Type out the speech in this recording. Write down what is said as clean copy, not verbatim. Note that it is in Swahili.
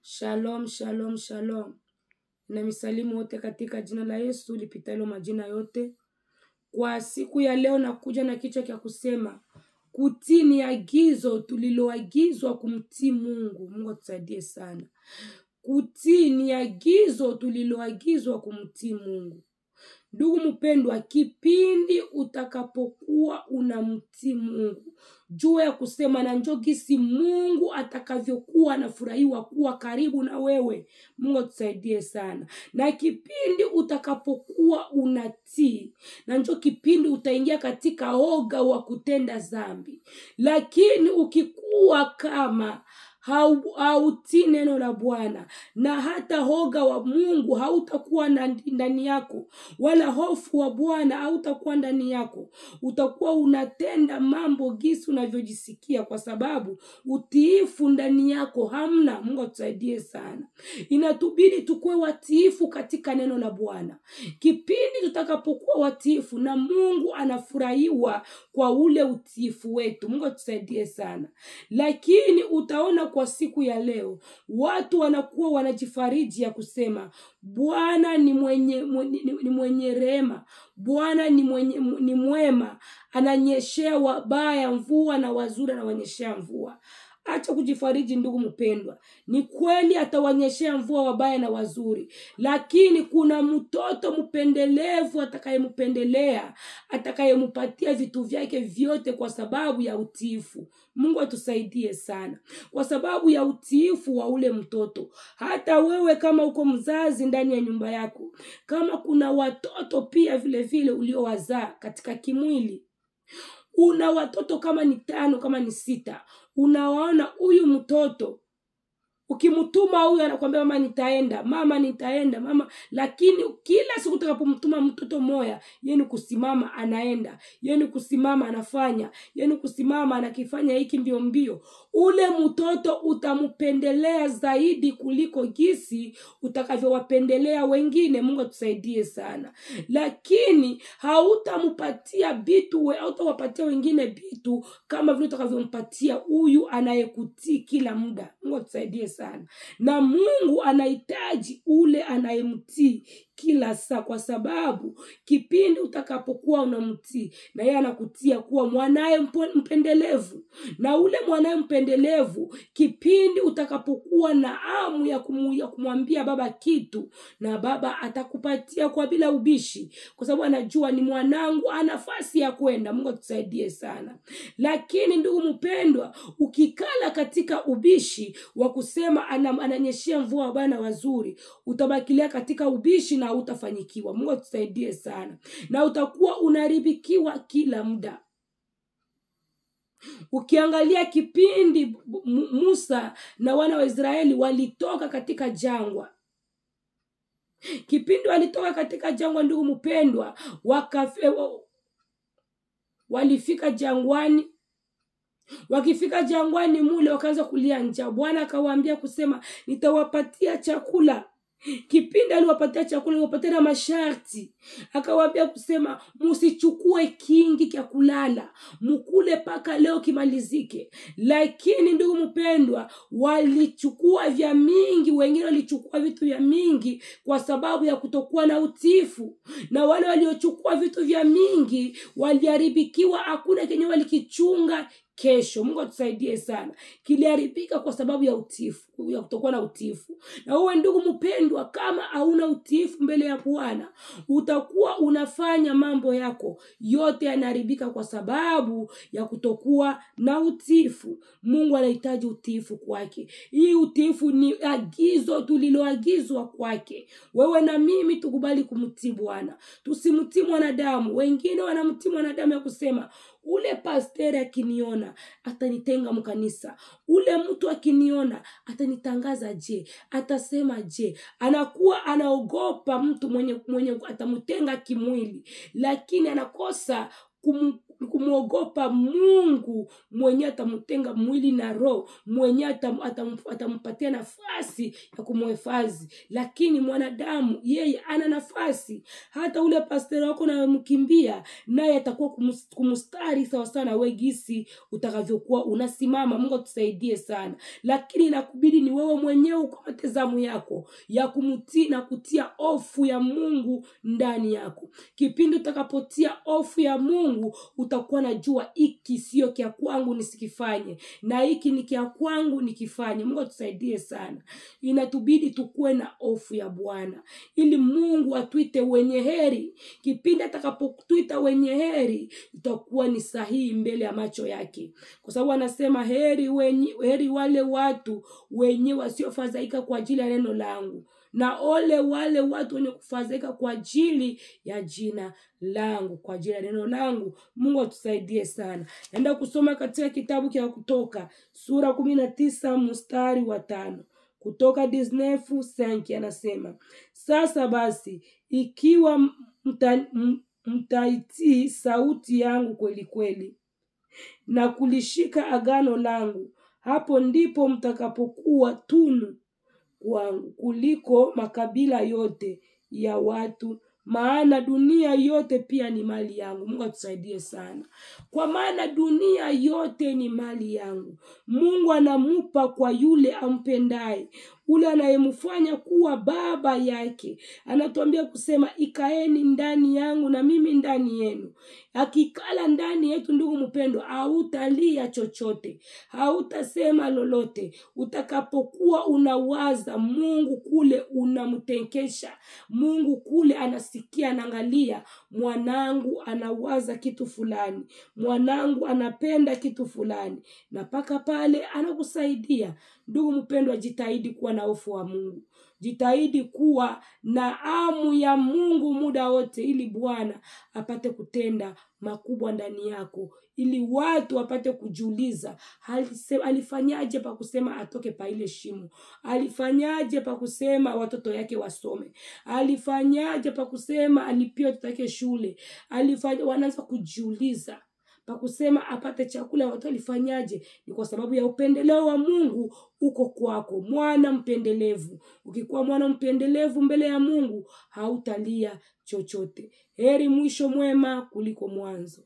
Shalom, shalom, shalom. Na misalimu wote katika jina la Yesu lipitalo majina yote. Kwa siku ya leo nakuja na kichwa cha kusema kutii ni agizo tuliloagizwa kumtii Mungu. Mungu atusaidie sana. Kutii ni agizo tuliloagizwa kumtii Mungu. Ndugu mpendwa, kipindi utakapokuwa unamtii Mungu, jua ya kusema na njoo gisi Mungu atakavyokuwa anafurahiwa kuwa karibu na wewe. Mungu atusaidie sana. Na kipindi utakapokuwa unatii, na njoo kipindi utaingia katika oga wa kutenda dhambi. Lakini ukikuwa kama hautii neno la Bwana, na hata hoga wa Mungu hautakuwa ndani yako, wala hofu wa Bwana hautakuwa ndani yako, utakuwa unatenda mambo gisi unavyojisikia, kwa sababu utiifu ndani yako hamna. Mungu atusaidie sana. Inatubidi tukue watiifu katika neno la Bwana. Kipindi tutakapokuwa watiifu, na Mungu anafurahiwa kwa ule utiifu wetu. Mungu atusaidie sana. Lakini utaona kwa siku ya leo watu wanakuwa wanajifariji ya kusema Bwana ni mwenye rehema, Bwana ni mwema, ananyeshea wabaya mvua na wazuri anawanyeshea mvua. Acha kujifariji ndugu mpendwa. Ni kweli atawanyeshea mvua wabaya na wazuri, lakini kuna mtoto mpendelevu atakayemupendelea, atakayemupatia vitu vyake vyote kwa sababu ya utiifu. Mungu atusaidie sana. Kwa sababu ya utiifu wa ule mtoto. Hata wewe kama uko mzazi ndani ya nyumba yako, kama kuna watoto pia vile vile uliowazaa katika kimwili, una watoto kama ni 5 kama ni 6, unawaona huyu mtoto ukimtuma huyu anakuambia mama nitaenda mama, lakini kila siku utakapomtuma mtoto moya, yeye kusimama anaenda, yeye kusimama anafanya, yeye kusimama anakifanya hiki mbio, ule mtoto utamupendelea zaidi kuliko gisi utakavyowapendelea wengine. Mungu atusaidie sana. Lakini hautampatia bitu, hautawapatia wengine bitu kama vile utakavyompatia huyu anayekutii kila muda. Mungu atusaidie sana. Na Mungu anahitaji ule anayemtii kila saa, kwa sababu kipindi utakapokuwa unamtii, na yeye anakutia kuwa mwanae mpendelevu. Na ule mwanae mpendelevu, kipindi utakapokuwa na hamu ya kumwambia baba kitu, na baba atakupatia kwa bila ubishi, kwa sababu anajua ni mwanangu, ana nafasi ya kwenda. Mungu atusaidie sana. Lakini ndugu mpendwa, ukikala katika ubishi wa kusema ananyeshia mvua wabaya na wazuri, utabakilia katika ubishi na utafanyikiwa. Mungu atusaidie sana. Na utakuwa unaribikiwa kila muda. Ukiangalia kipindi Musa na wana wa Israeli walitoka katika jangwa. Kipindi walitoka katika jangwa ndugu mpendwa, walifika jangwani. Wakifika jangwani mule wakaanza kulia njaa. Bwana akawaambia kusema nitawapatia chakula. Kipindi aliwapatia chakula, aliwapatia na masharti. Akawaambia kusema msichukue kingi kia kulala, mkule paka leo kimalizike. Lakini ndugu mpendwa, walichukua vya mingi, wengine walichukua vitu vya mingi kwa sababu ya kutokuwa na utiifu. Na wale waliochukua vitu vya mingi waliharibikiwa, hakuna kenye walikichunga kesho. Mungu atusaidie sana. Kiliharibika kwa sababu ya utiifu, ya kutokuwa na utiifu. Na uwe ndugu mpendwa, kama hauna utiifu mbele ya Bwana, utakuwa unafanya mambo yako yote yanaharibika kwa sababu ya kutokuwa na utiifu. Mungu anahitaji utiifu kwake. Hii utiifu ni agizo tuliloagizwa kwake. Wewe na mimi tukubali kumtii Bwana. Tusimtii mwanadamu. Wengine wanamtii mwanadamu ya kusema ule pasteri akiniona atanitenga mkanisa, ule mtu akiniona atanitangaza je, atasema je. Anakuwa anaogopa mtu mwenye atamutenga kimwili, lakini anakosa kumuogopa Mungu mwenye atamutenga mwili na roho, mwenye atampatia nafasi ya kumhifadhi. Lakini mwanadamu yeye ana nafasi. Hata ule pastor wako na mkimbia, naye atakuwa kumstari sawa sana wewe gisi utakavyokuwa unasimama. Mungu atusaidie sana. Lakini inakubidi ni wewe mwenyewe kwa mtazamo yako ya kumtii na kutia hofu ya Mungu ndani yako. Kipindi utakapotia hofu ya Mungu, utakuwa najua hiki sio kia kwangu nisikifanye, na hiki ni kia kwangu nikifanye. Mungu atusaidie sana. Inatubidi tukue na hofu ya Bwana ili Mungu atuite wenye heri. Kipindi atakapotuita wenye heri, itakuwa ni sahihi mbele ya macho yake. Kwa sababu anasema heri wale watu wenye wasiofadhaika kwa ajili ya neno langu, na ole wale watu wenye kufadhaika kwa ajili ya jina langu, kwa ajili ya neno langu. Mungu atusaidie sana. Naenda kusoma katika kitabu cha Kutoka sura 19 mstari wa 5. Kutoka 19:5 anasema, sasa basi ikiwa mtaitii sauti yangu kweli kweli na kulishika agano langu, hapo ndipo mtakapokuwa tunu kwangu kuliko makabila yote ya watu, maana dunia yote pia ni mali yangu. Mungu atusaidie sana. Kwa maana dunia yote ni mali yangu. Mungu anamupa kwa yule ampendaye, ule anayemfanya kuwa baba yake. Anatuambia kusema, ikaeni ndani yangu na mimi ndani yenu. Akikala ndani yetu, ndugu mpendwa, hautalia chochote, hautasema lolote. Utakapokuwa unawaza Mungu kule unamtenkesha. Mungu kule anasikia, anaangalia, mwanangu anawaza kitu fulani, mwanangu anapenda kitu fulani, na paka pale anakusaidia. Ndugu mpendwa, jitahidi kuwa na hofu wa Mungu. Jitahidi kuwa na hamu ya Mungu muda wote, ili Bwana apate kutenda makubwa ndani yako, ili watu wapate kujiuliza, alifanyaje pa kusema atoke pa ile shimo? Alifanyaje pa kusema watoto yake wasome? Alifanyaje pa kusema alipia watoto yake shule? Wanaanza kujiuliza pa kusema apate chakula. Watu alifanyaje? Ni kwa sababu ya upendeleo wa Mungu uko kwako, mwana mpendelevu. Ukikuwa mwana mpendelevu mbele ya Mungu, hautalia chochote. Heri mwisho mwema kuliko mwanzo.